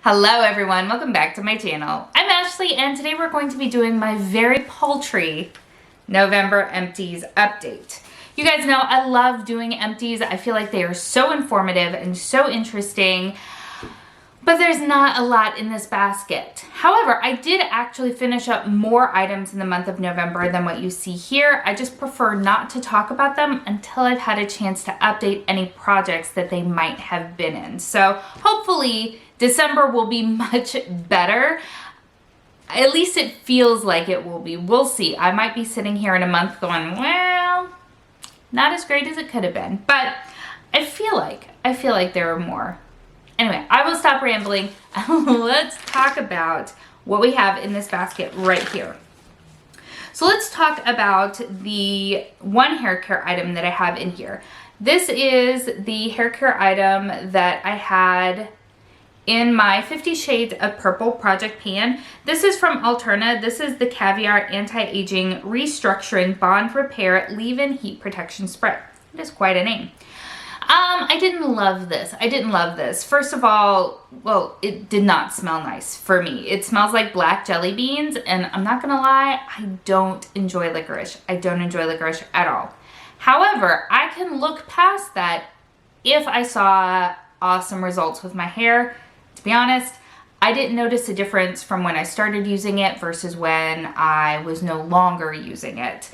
Hello everyone, welcome back to my channel. I'm Ashley and today we're going to be doing my very paltry November empties update. You guys know I love doing empties. I feel like they are so informative and so interesting, but there's not a lot in this basket. However, I did actually finish up more items in the month of November than what you see here. I just prefer not to talk about them until I've had a chance to update any projects that they might have been in. So hopefully December will be much better. At least it feels like it will be. We'll see. I might be sitting here in a month going, well, not as great as it could have been, but I feel like there are more. Anyway, I will stop rambling. Let's talk about what we have in this basket right here. So let's talk about the one hair care item that I have in here. This is the hair care item that I had in my 50 Shades of Purple project pan. This is from Alterna. This is the Caviar Anti-Aging Restructuring Bond Repair Leave-In Heat Protection Spray. It is quite a name. I didn't love this. First of all, well, it did not smell nice for me. It smells like black jelly beans, and I'm not gonna lie, I don't enjoy licorice. I don't enjoy licorice at all. However, I can look past that if I saw awesome results with my hair. To be honest, I didn't notice a difference from when I started using it versus when I was no longer using it.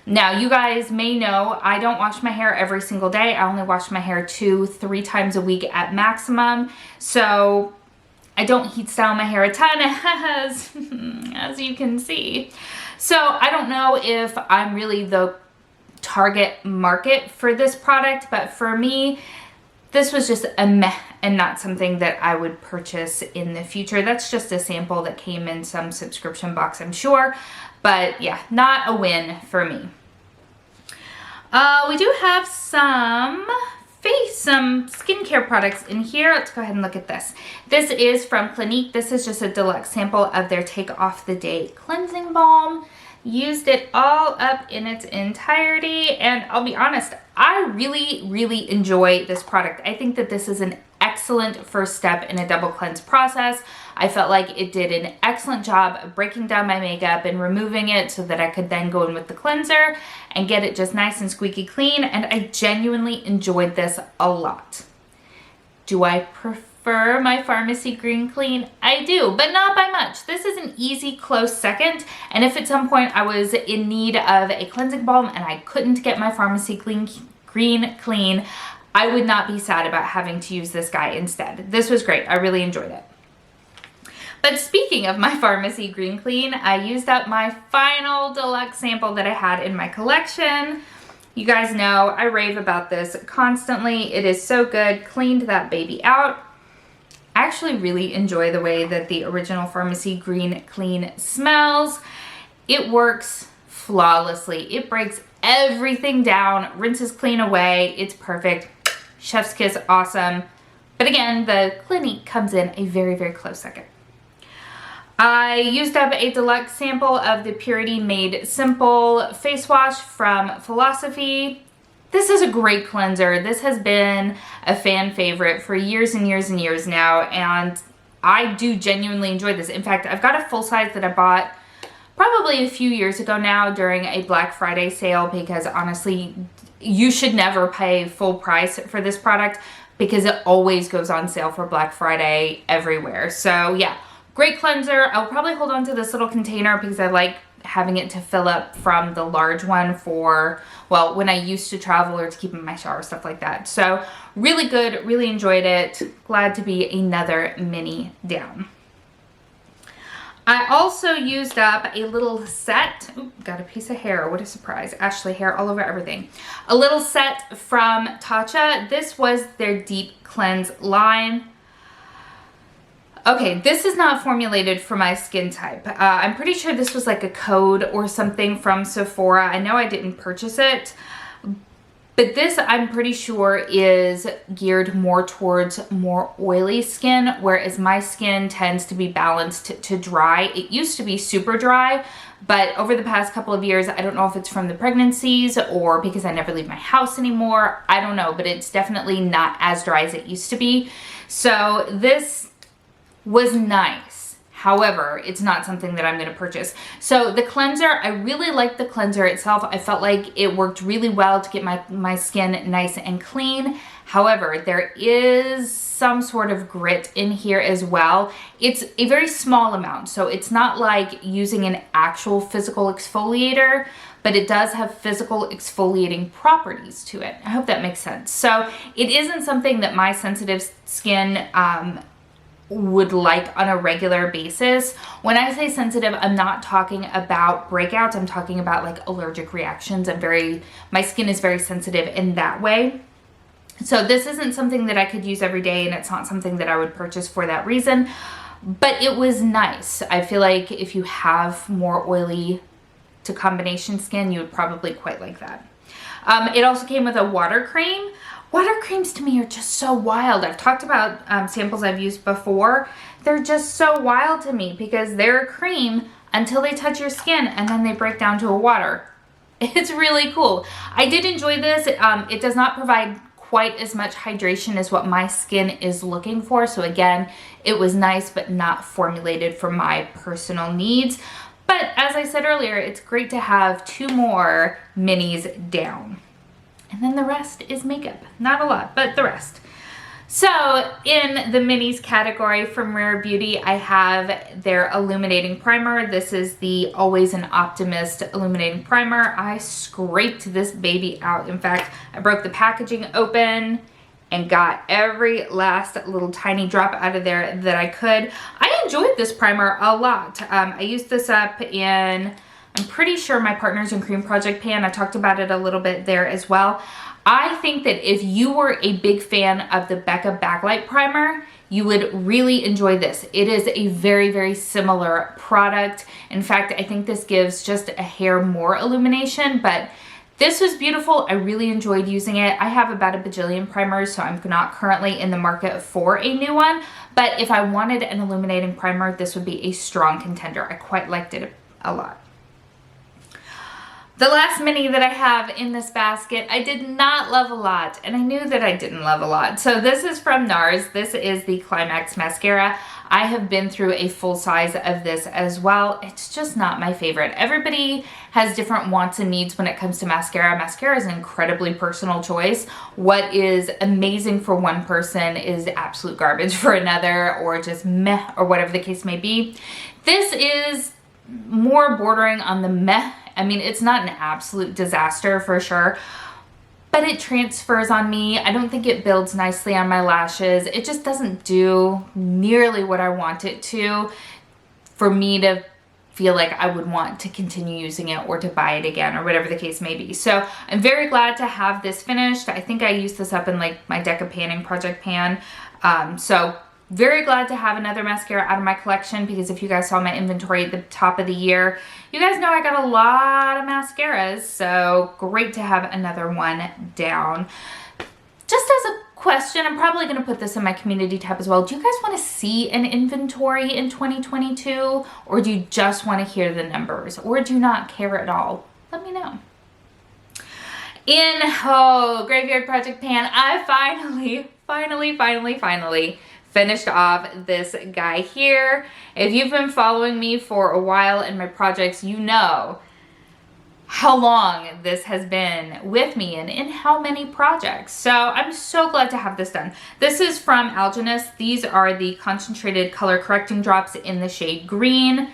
Now, you guys may know I don't wash my hair every single day. I only wash my hair 2-3 times a week at maximum. So I don't heat style my hair a ton, as you can see. So I don't know if I'm really the target market for this product, but for me, this was just a meh and not something that I would purchase in the future. That's just a sample that came in some subscription box, I'm sure. But yeah, not a win for me. We do have some skincare products in here. Let's go ahead and look at this. This is from Clinique. This is just a deluxe sample of their Take Off the Day cleansing balm. Used it all up in its entirety, and I'll be honest, I really enjoy this product. I think that this is an excellent first step in a double cleanse process. I felt like it did an excellent job of breaking down my makeup and removing it so that I could then go in with the cleanser and get it just nice and squeaky clean, and I genuinely enjoyed this a lot. Do I prefer my Pharmacy Green Clean? I do, but not by much. This is an easy close second, and if at some point I was in need of a cleansing balm and I couldn't get my Pharmacy Green Clean, I would not be sad about having to use this guy instead. This was great. I really enjoyed it. But speaking of my Pharmacy Green Clean, I used up my final deluxe sample that I had in my collection. You guys know I rave about this constantly. It is so good. Cleaned that baby out. I actually really enjoy the way that the original Pharmacy Green Clean smells. It works flawlessly. It breaks everything down, rinses clean away. It's perfect. Chef's kiss, awesome. But again, the Clinique comes in a very close second. I used up a deluxe sample of the Purity Made Simple face wash from Philosophy. This is a great cleanser. This has been a fan favorite for years and years now, and I do genuinely enjoy this. In fact, I've got a full size that I bought probably a few years ago now during a Black Friday sale, because honestly, you should never pay full price for this product because it always goes on sale for Black Friday everywhere. So yeah, great cleanser. I'll probably hold on to this little container because I like having it to fill up from the large one for, well, when I used to travel or to keep in my shower, stuff like that. So really good, really enjoyed it. Glad to be another mini down. I also used up a little set. Ooh, got a piece of hair. What a surprise. Ashley hair all over everything. A little set from Tatcha. This was their Deep Cleanse line. Okay, this is not formulated for my skin type. I'm pretty sure this was like a code or something from Sephora. I know I didn't purchase it, but this I'm pretty sure is geared more towards more oily skin, whereas my skin tends to be balanced to dry. It used to be super dry, but over the past couple of years, I don't know if it's from the pregnancies or because I never leave my house anymore. I don't know, but it's definitely not as dry as it used to be. So this was nice. However, it's not something that I'm going to purchase. So the cleanser, I really liked the cleanser itself. I felt like it worked really well to get my skin nice and clean. However, there is some sort of grit in here as well. It's a very small amount, so it's not like using an actual physical exfoliator, but it does have physical exfoliating properties to it. I hope that makes sense. So it isn't something that my sensitive skin would like on a regular basis. When I say sensitive, I'm not talking about breakouts. I'm talking about like allergic reactions. My skin is very sensitive in that way. So this isn't something that I could use every day, and it's not something that I would purchase for that reason, but it was nice. I feel like if you have more oily to combination skin, you would probably quite like that. It also came with a water cream. Water creams to me are just so wild. I've talked about samples I've used before. They're just so wild to me because they're a cream until they touch your skin and then they break down to a water. It's really cool. I did enjoy this. It does not provide quite as much hydration as what my skin is looking for. So again, it was nice, but not formulated for my personal needs. But as I said earlier, it's great to have 2 more minis down. And then the rest is makeup. Not a lot, but the rest. So in the minis category from Rare Beauty, I have their illuminating primer. This is the Always an Optimist illuminating primer. I scraped this baby out. In fact, I broke the packaging open and got every last little tiny drop out of there that I could. I enjoyed this primer a lot. I used this up in, I'm pretty sure, my Partners in Cream project pan. I talked about it a little bit there as well. I think that if you were a big fan of the Becca Backlight Primer, you would really enjoy this. It is a very, very similar product. In fact, I think this gives just a hair more illumination, but this was beautiful. I really enjoyed using it. I have about a bajillion primers, so I'm not currently in the market for a new one, but if I wanted an illuminating primer, this would be a strong contender. I quite liked it a lot. The last mini that I have in this basket, I did not love a lot, and I knew that I didn't love a lot. So this is from NARS. This is the Climax Mascara. I have been through a full size of this as well. It's just not my favorite. Everybody has different wants and needs when it comes to mascara. Mascara is an incredibly personal choice. What is amazing for one person is absolute garbage for another, or just meh, or whatever the case may be. This is more bordering on the meh. I mean, it's not an absolute disaster for sure, but it transfers on me. I don't think it builds nicely on my lashes. It just doesn't do nearly what I want it to for me to feel like I would want to continue using it or to buy it again or whatever the case may be. So I'm very glad to have this finished. I think I used this up in like my Deca Panning project pan. So very glad to have another mascara out of my collection, because if you guys saw my inventory at the top of the year, you guys know I got a lot of mascaras, so great to have another one down. Just as a question, I'm probably going to put this in my community tab as well. Do you guys want to see an inventory in 2022, or do you just want to hear the numbers, or do you not care at all? Let me know. In Graveyard Project Pan, I finally finished off this guy here. If you've been following me for a while in my projects, you know how long this has been with me and in how many projects. So I'm so glad to have this done. This is from Algenist. These are the concentrated color correcting drops in the shade green.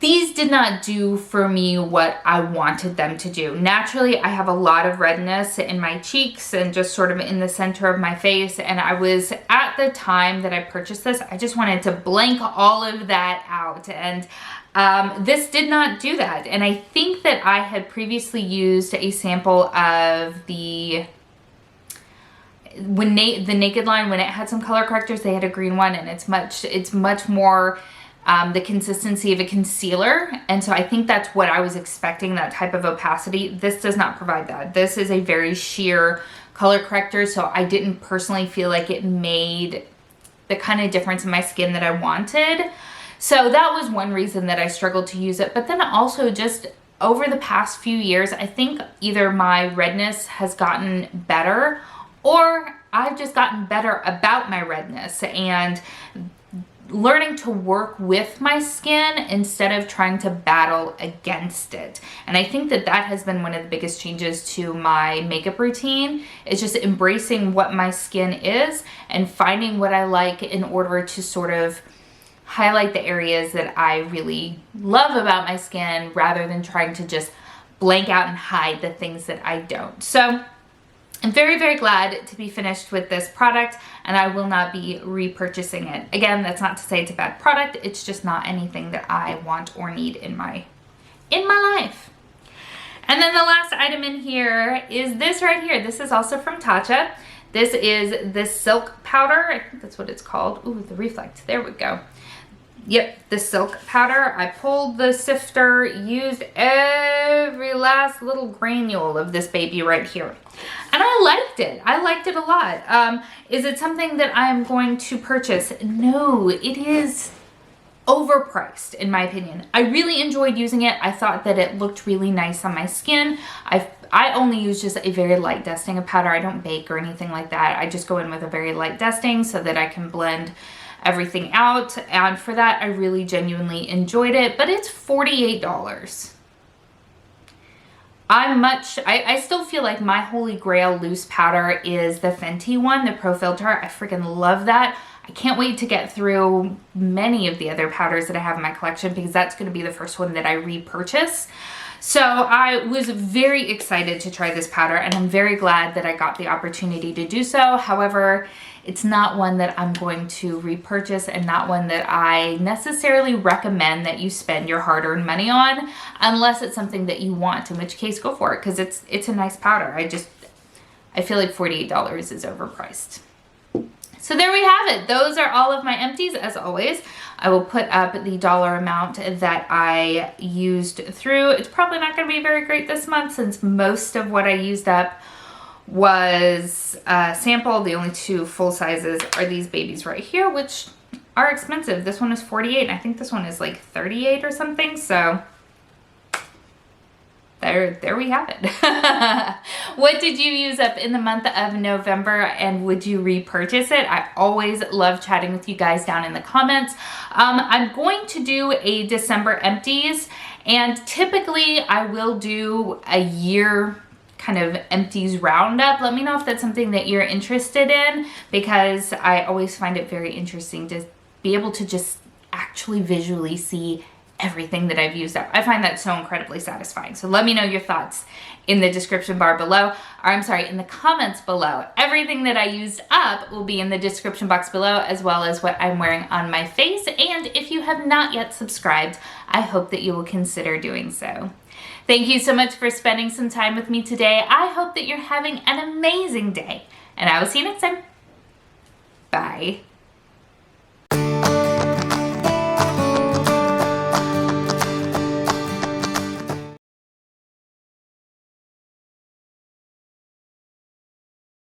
These did not do for me what I wanted them to do. Naturally, I have a lot of redness in my cheeks and just sort of in the center of my face. And I was, at the time that I purchased this, I just wanted to blank all of that out. And this did not do that. And I think that I had previously used a sample of the Naked line, when it had some color correctors. They had a green one, and it's much more the consistency of a concealer, and so I think that's what I was expecting, that type of opacity. This does not provide that. This is a very sheer color corrector, so I didn't personally feel like it made the kind of difference in my skin that I wanted. So that was one reason that I struggled to use it. But then also, just over the past few years, I think either my redness has gotten better, or I've just gotten better about my redness and learning to work with my skin instead of trying to battle against it. And I think that that has been one of the biggest changes to my makeup routine, is just embracing what my skin is and finding what I like in order to sort of highlight the areas that I really love about my skin, rather than trying to just blank out and hide the things that I don't. So I'm very, very glad to be finished with this product, and I will not be repurchasing it. Again, that's not to say it's a bad product. It's just not anything that I want or need in my life. And then the last item in here is this right here. This is also from Tatcha. This is the silk powder. I think that's what it's called. Ooh, the reflect. There we go. Yep, the silk powder. I pulled the sifter, used every last little granule of this baby right here. And I liked it. I liked it a lot. Is it something that I'm going to purchase? No, it is overpriced in my opinion. I really enjoyed using it. I thought that it looked really nice on my skin. I only use just a very light dusting of powder. I don't bake or anything like that. I just go in with a very light dusting so that I can blend everything out, and for that I really genuinely enjoyed it. But it's $48. I still feel like my holy grail loose powder is the Fenty one, the Pro Filter. I freaking love that. I can't wait to get through many of the other powders that I have in my collection, because that's going to be the first one that I repurchase. So I was very excited to try this powder, and I'm very glad that I got the opportunity to do so. However, it's not one that I'm going to repurchase, and not one that I necessarily recommend that you spend your hard-earned money on, unless it's something that you want, in which case go for it, because it's a nice powder. I feel like $48 is overpriced. So there we have it. Those are all of my empties. As always, I will put up the dollar amount that I used through. It's probably not going to be very great this month, since most of what I used up was sample. The only two full sizes are these babies right here, which are expensive. This one is $48, and I think this one is like $38 or something. So there we have it. What did you use up in the month of November, and would you repurchase it? I always love chatting with you guys down in the comments. I'm going to do a December empties, and typically I will do a year kind of empties roundup. Let me know if that's something that you're interested in, because I always find it very interesting to be able to just actually visually see everything that I've used up. I find that so incredibly satisfying. So let me know your thoughts in the description bar below, or I'm sorry, in the comments below. Everything that I used up will be in the description box below, as well as what I'm wearing on my face. And if you have not yet subscribed, I hope that you will consider doing so. Thank you so much for spending some time with me today. I hope that you're having an amazing day, and I will see you next time. Bye.